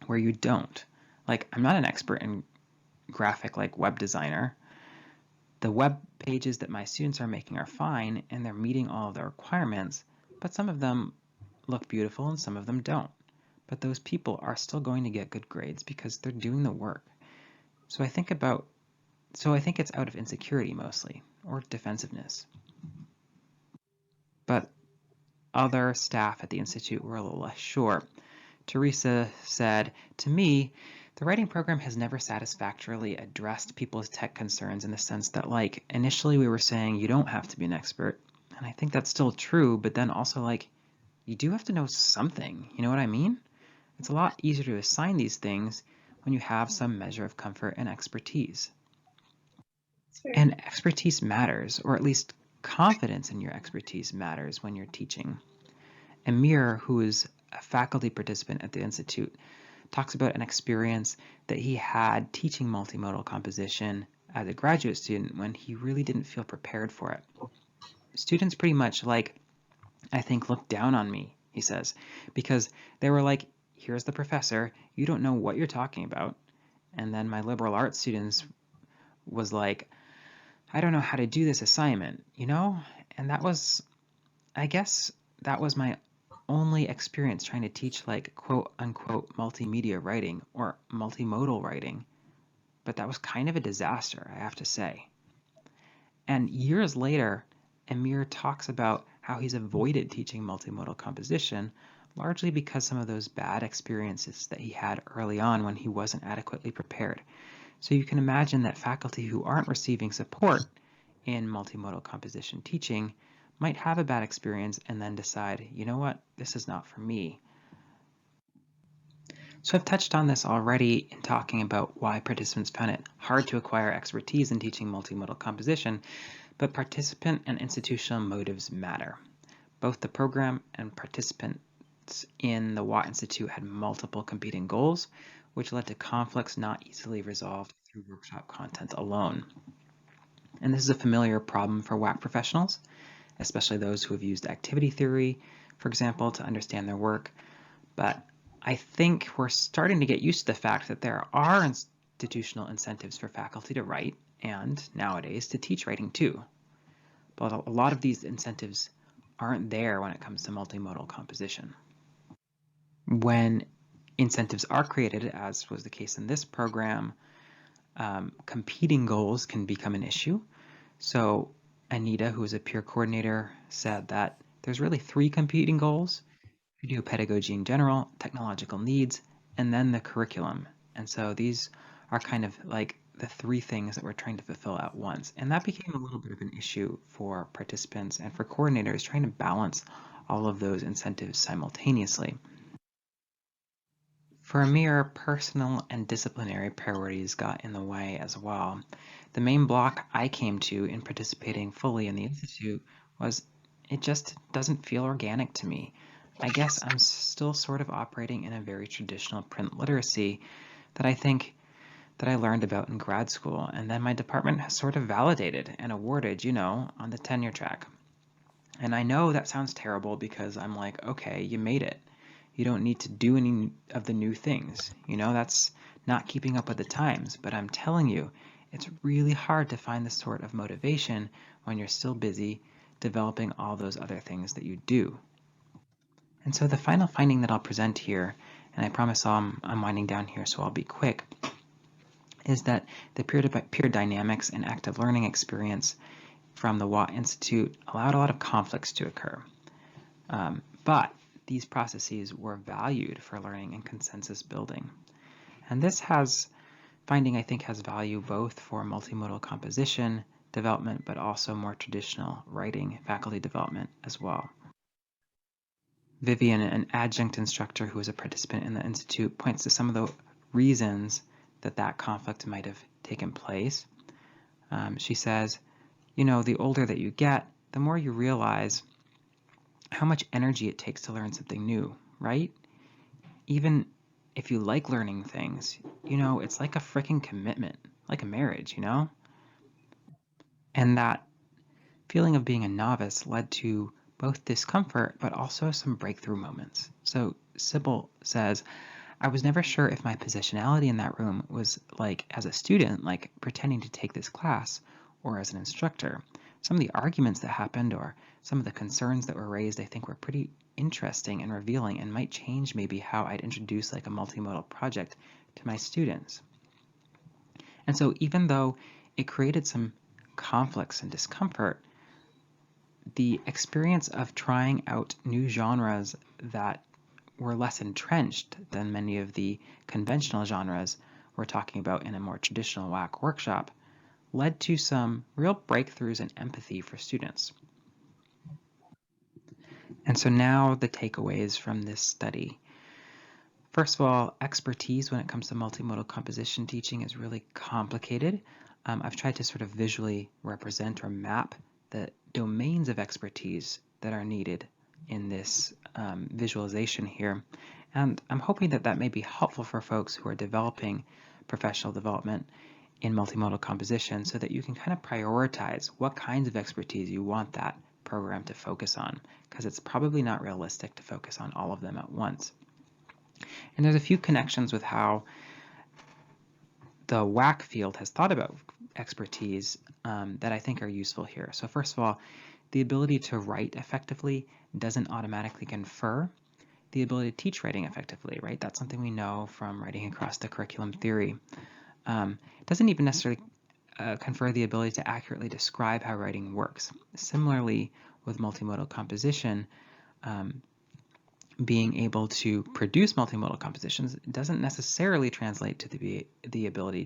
Where you don't. I'm not an expert in graphic web designer. The web pages that my students are making are fine, and they're meeting all of the requirements, but some of them look beautiful and some of them don't. But those people are still going to get good grades because they're doing the work. So I think it's out of insecurity mostly, or defensiveness. But other staff at the Institute were a little less sure. Teresa said, to me, the writing program has never satisfactorily addressed people's tech concerns in the sense that initially we were saying you don't have to be an expert. And I think that's still true, but then also you do have to know something. You know what I mean? It's a lot easier to assign these things when you have some measure of comfort and expertise. And expertise matters, or at least confidence in your expertise matters when you're teaching. Amir, who is a faculty participant at the Institute, talks about an experience that he had teaching multimodal composition as a graduate student when he really didn't feel prepared for it. Students pretty much I think looked down on me, he says, because they were like, here's the professor, you don't know what you're talking about. And then my liberal arts students was like, I don't know how to do this assignment, And that was, I guess, that was my only experience trying to teach quote unquote multimedia writing or multimodal writing but that was kind of a disaster, I have to say. And years later, Amir talks about how he's avoided teaching multimodal composition, largely because some of those bad experiences that he had early on when he wasn't adequately prepared. So you can imagine that faculty who aren't receiving support in multimodal composition teaching might have a bad experience and then decide, you know what, this is not for me. So I've touched on this already in talking about why participants found it hard to acquire expertise in teaching multimodal composition, but participant and institutional motives matter. Both the program and participants in the WAC Institute had multiple competing goals, which led to conflicts not easily resolved through workshop content alone. And this is a familiar problem for WAC professionals, especially those who have used activity theory, for example, to understand their work. But I think we're starting to get used to the fact that there are institutional incentives for faculty to write and nowadays to teach writing too. But a lot of these incentives aren't there when it comes to multimodal composition. When incentives are created, as was the case in this program, competing goals can become an issue. So Anita, who is a peer coordinator, said that there's really 3 competing goals: video pedagogy in general, technological needs, and then the curriculum. And so these are kind of like the 3 things that we're trying to fulfill at once. And that became a little bit of an issue for participants and for coordinators trying to balance all of those incentives simultaneously. For Amir, personal and disciplinary priorities got in the way as well. The main block I came to in participating fully in the Institute was it just doesn't feel organic to me. I guess I'm still sort of operating in a very traditional print literacy that I think that I learned about in grad school, and then my department has sort of validated and awarded, on the tenure track. And I know that sounds terrible because I'm like, okay, you made it. You don't need to do any of the new things. That's not keeping up with the times. But I'm telling you, it's really hard to find this sort of motivation when you're still busy developing all those other things that you do. And so the final finding that I'll present here, and I promise I'm winding down here, so I'll be quick, is that the peer-to-peer dynamics and active learning experience from the WAC Institute allowed a lot of conflicts to occur. But these processes were valued for learning and consensus building. And this finding I think has value both for multimodal composition development, but also more traditional writing faculty development as well. Vivian, an adjunct instructor who is a participant in the Institute, points to some of the reasons that conflict might have taken place. She says, the older that you get, the more you realize how much energy it takes to learn something new, right? Even if you like learning things, it's like a freaking commitment, like a marriage, And that feeling of being a novice led to both discomfort, but also some breakthrough moments. So Sybil says, I was never sure if my positionality in that room was like as a student, like pretending to take this class, or as an instructor. Some of the arguments that happened or some of the concerns that were raised, I think were pretty interesting and revealing and might change maybe how I'd introduce like a multimodal project to my students. And so even though it created some conflicts and discomfort, the experience of trying out new genres that were less entrenched than many of the conventional genres we're talking about in a more traditional WAC workshop led to some real breakthroughs in empathy for students. And so now the takeaways from this study. First of all, expertise when it comes to multimodal composition teaching is really complicated. I've tried to sort of visually represent or map the domains of expertise that are needed in this visualization here. And I'm hoping that may be helpful for folks who are developing professional development in multimodal composition so that you can kind of prioritize what kinds of expertise you want that program to focus on, because it's probably not realistic to focus on all of them at once. And there's a few connections with how the WAC field has thought about expertise that I think are useful here. So first of all, the ability to write effectively doesn't automatically confer the ability to teach writing effectively, right? That's something we know from writing across the curriculum theory. It doesn't even necessarily confer the ability to accurately describe how writing works. Similarly, with multimodal composition, being able to produce multimodal compositions doesn't necessarily translate to the ability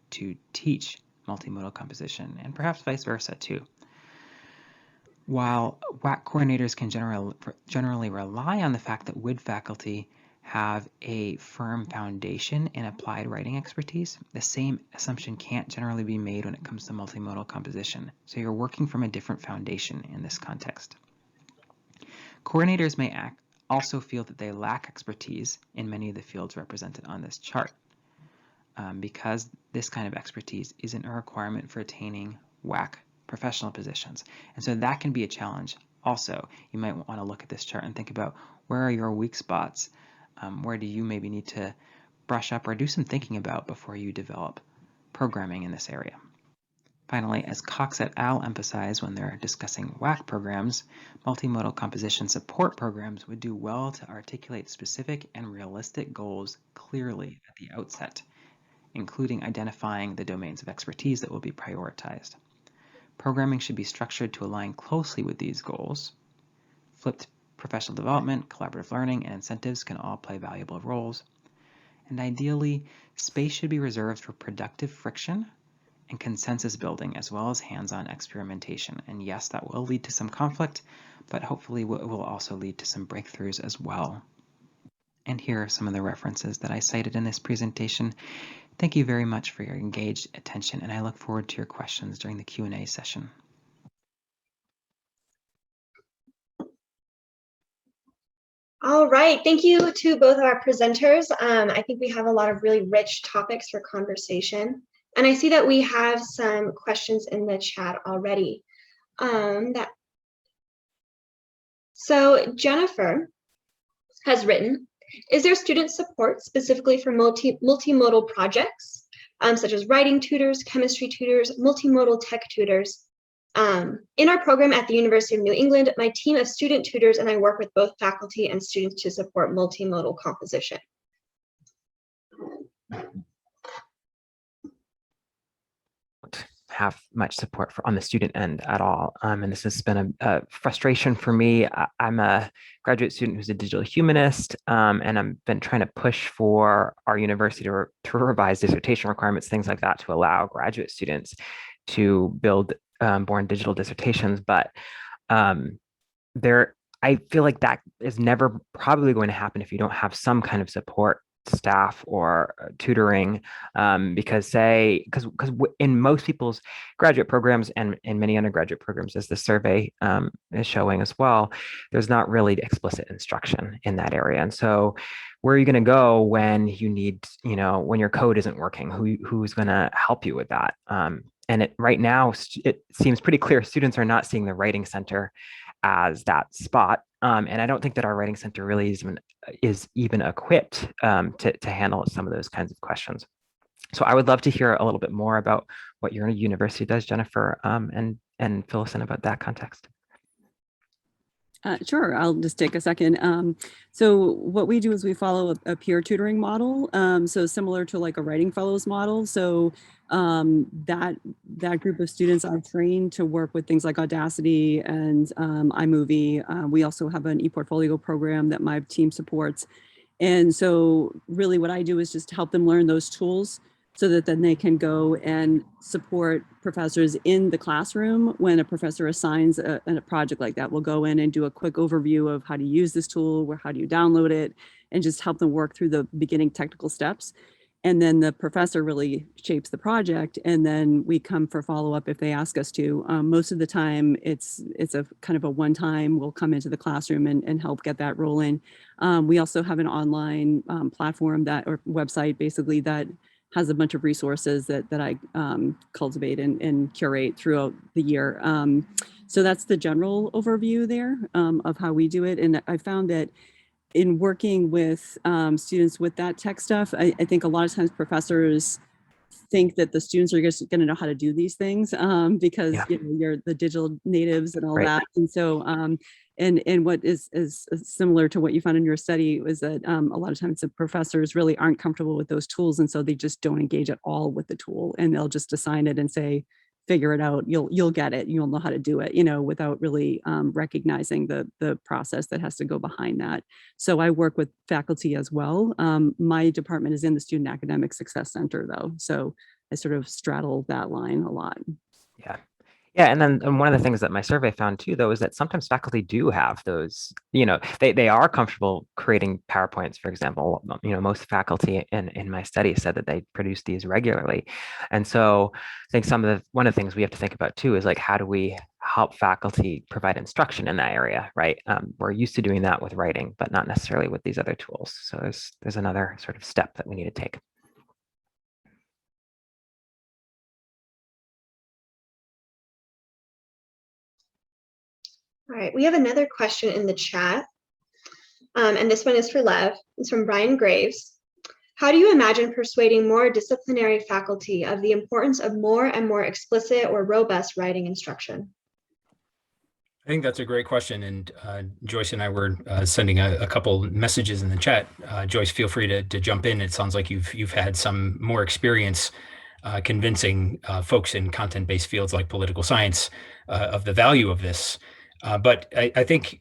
to teach multimodal composition, and perhaps vice versa too. While WAC coordinators can generally rely on the fact that WID faculty have a firm foundation in applied writing expertise, the same assumption can't generally be made when it comes to multimodal composition. So you're working from a different foundation in this context. Coordinators may also feel that they lack expertise in many of the fields represented on this chart, because this kind of expertise isn't a requirement for attaining WAC professional positions. And so that can be a challenge. Also, you might want to look at this chart and think about where are your weak spots? Where do you maybe need to brush up or do some thinking about before you develop programming in this area? Finally, as Cox et al. Emphasize when they're discussing WAC programs, multimodal composition support programs would do well to articulate specific and realistic goals clearly at the outset, including identifying the domains of expertise that will be prioritized. Programming should be structured to align closely with these goals. Flipped professional development, collaborative learning, and incentives can all play valuable roles. And ideally, space should be reserved for productive friction and consensus building, as well as hands-on experimentation. And yes, that will lead to some conflict, but hopefully it will also lead to some breakthroughs as well. And here are some of the references that I cited in this presentation. Thank you very much for your engaged attention, and I look forward to your questions during the Q&A session. All right, thank you to both of our presenters. I think we have a lot of really rich topics for conversation. And I see that we have some questions in the chat already. So Jennifer has written, is there student support specifically for multimodal projects, such as writing tutors, chemistry tutors, multimodal tech tutors? In our program at the University of New England, my team of student tutors and I work with both faculty and students to support multimodal composition. Have much support on the student end at all. And this has been a frustration for me. I'm a graduate student who's a digital humanist, and I've been trying to push for our university to revise dissertation requirements, things like that, to allow graduate students to build born digital dissertations. But I feel like that is never probably going to happen if you don't have some kind of support staff or tutoring, because in most people's graduate programs and in many undergraduate programs, as the survey is showing as well, there's not really explicit instruction in that area. And so where are you going to go when you need, when your code isn't working? Who's going to help you with that? And right now, it seems pretty clear students are not seeing the Writing Center as that spot. And I don't think that our Writing Center really is even equipped to handle some of those kinds of questions. So I would love to hear a little bit more about what your university does, Jennifer, and fill us in about that context. Sure, I'll just take a second. So what we do is we follow a peer tutoring model, so similar to like a writing fellows model. So that group of students are trained to work with things like Audacity and iMovie. We also have an e-portfolio program that my team supports. And so really what I do is just help them learn those tools so that then they can go and support professors in the classroom. When a professor assigns a project like that, we'll go in and do a quick overview of how to use this tool, how do you download it, and just help them work through the beginning technical steps. And then the professor really shapes the project, and then we come for follow-up if they ask us to. Most of the time, it's a kind of a one-time, we'll come into the classroom and help get that rolling. We also have an online platform or website basically that has a bunch of resources that I cultivate and curate throughout the year. So that's the general overview there of how we do it. And I found that in working with students with that tech stuff, I think a lot of times professors think that the students are just going to know how to do these things because Yeah. you're the digital natives and all Right. that. And so, and what is similar to what you found in your study was that a lot of times the professors really aren't comfortable with those tools, and so they just don't engage at all with the tool, and they'll just assign it and say, figure it out, you'll get it, you'll know how to do it, without really recognizing the process that has to go behind that. So I work with faculty as well. My department is in the Student Academic Success Center though, so I sort of straddle that line a lot. Yeah. Yeah, and one of the things that my survey found too, though, is that sometimes faculty do have those, they are comfortable creating PowerPoints, for example. Most faculty in my study said that they produce these regularly. And so I think one of the things we have to think about too is like, how do we help faculty provide instruction in that area, right? We're used to doing that with writing, but not necessarily with these other tools. So there's another sort of step that we need to take. All right, we have another question in the chat, and this one is for Lev. It's from Brian Graves. How do you imagine persuading more disciplinary faculty of the importance of more and more explicit or robust writing instruction? I think that's a great question, and Joyce and I were sending a couple messages in the chat. Joyce, feel free to jump in. It sounds like you've had some more experience convincing folks in content-based fields like political science of the value of this. But I think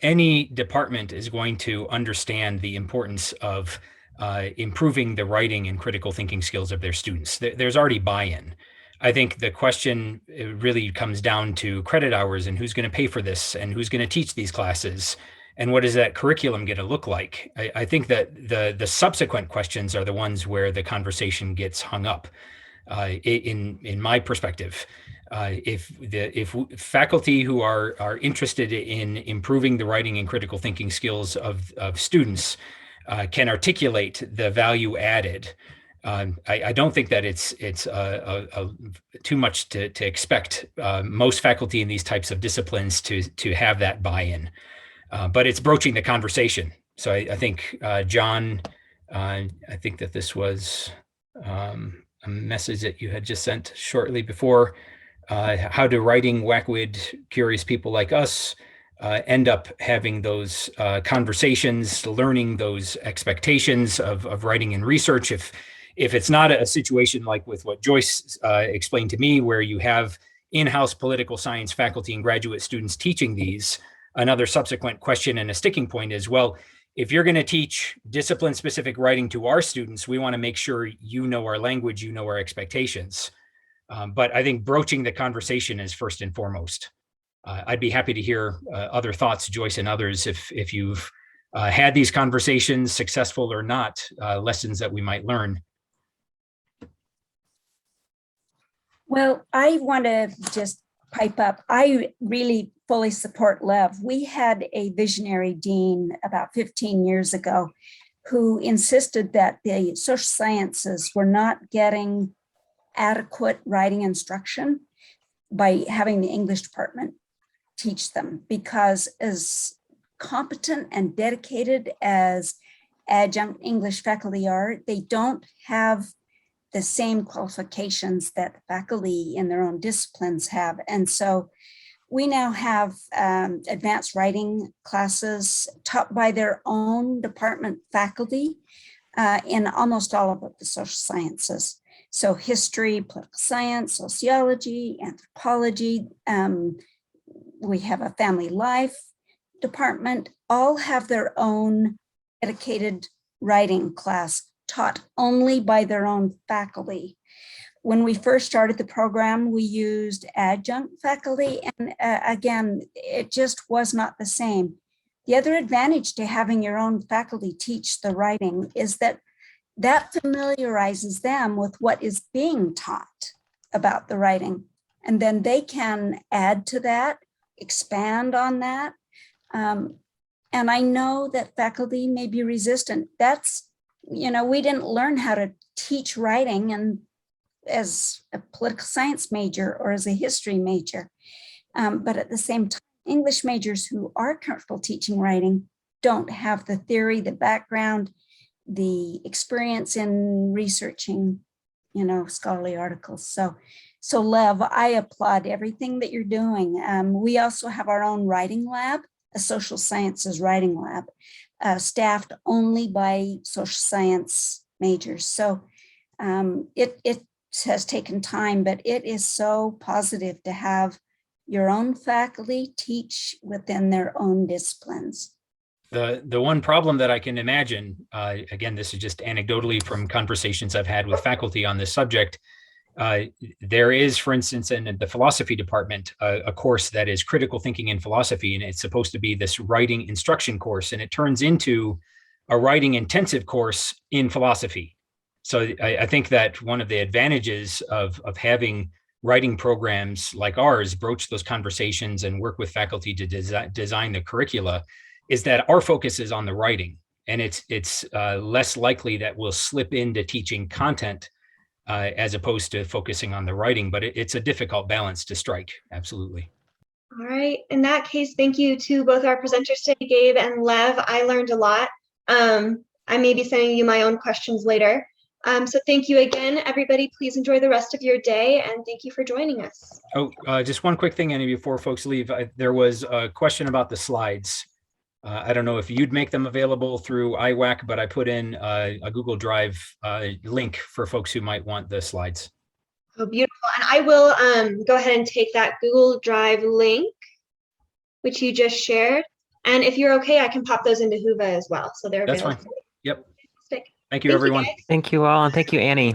any department is going to understand the importance of improving the writing and critical thinking skills of their students. There's already buy-in. I think the question really comes down to credit hours and who's going to pay for this and who's going to teach these classes and what is that curriculum going to look like. I think that the subsequent questions are the ones where the conversation gets hung up. In my perspective, if faculty who are interested in improving the writing and critical thinking skills of students can articulate the value added, I don't think that it's too much to expect most faculty in these types of disciplines to have that buy-in, but it's broaching the conversation. So I think John, I think that this was a message that you had just sent shortly before. How do writing WAC curious people like us end up having those conversations, learning those expectations of writing and research? If it's not a situation like with what Joyce explained to me, where you have in-house political science faculty and graduate students teaching these, another subsequent question and a sticking point is, well, if you're going to teach discipline-specific writing to our students, we want to make sure you know our language, you know our expectations. But I think broaching the conversation is first and foremost. I'd be happy to hear other thoughts, Joyce and others, if you've had these conversations, successful or not, lessons that we might learn. Well, I want to just pipe up. I really fully support Lev. We had a visionary dean about 15 years ago who insisted that the social sciences were not getting adequate writing instruction by having the English department teach them, because as competent and dedicated as adjunct English faculty are, they don't have the same qualifications that faculty in their own disciplines have. And so we now have advanced writing classes taught by their own department faculty in almost all of the social sciences. So history, political science, sociology, anthropology. We have a family life department, all have their own dedicated writing class taught only by their own faculty. When we first started the program, we used adjunct faculty, and again, it just was not the same. The other advantage to having your own faculty teach the writing is that familiarizes them with what is being taught about the writing, and then they can add to that, expand on that. And I know that faculty may be resistant. That's, we didn't learn how to teach writing and as a political science major or as a history major. But at the same time, English majors who are comfortable teaching writing don't have the theory, the background, the experience in researching, scholarly articles. So Lev, I applaud everything that you're doing. We also have our own writing lab, a social sciences writing lab, staffed only by social science majors. So it has taken time, but it is so positive to have your own faculty teach within their own disciplines. The one problem that I can imagine, again, this is just anecdotally from conversations I've had with faculty on this subject. There is, for instance, in the philosophy department, a course that is critical thinking in philosophy, and it's supposed to be this writing instruction course, and it turns into a writing intensive course in philosophy. So I think that one of the advantages of having writing programs like ours broach those conversations and work with faculty to design the curricula is that our focus is on the writing, and it's less likely that we'll slip into teaching content as opposed to focusing on the writing, but it's a difficult balance to strike. Absolutely. All right. In that case, thank you to both our presenters today, Gabe and Lev. I learned a lot. I may be sending you my own questions later. So thank you again, everybody. Please enjoy the rest of your day, and thank you for joining us. Oh, just one quick thing, Annie, before folks leave. There was a question about the slides. I don't know if you'd make them available through IWAC, but I put in a Google Drive link for folks who might want the slides. Oh, beautiful. And I will go ahead and take that Google Drive link, which you just shared. And if you're okay, I can pop those into Whova as well. So they're That's available. fine. Yep. Fantastic. Thank you, everyone. guys. Thank you all, and thank you, Annie.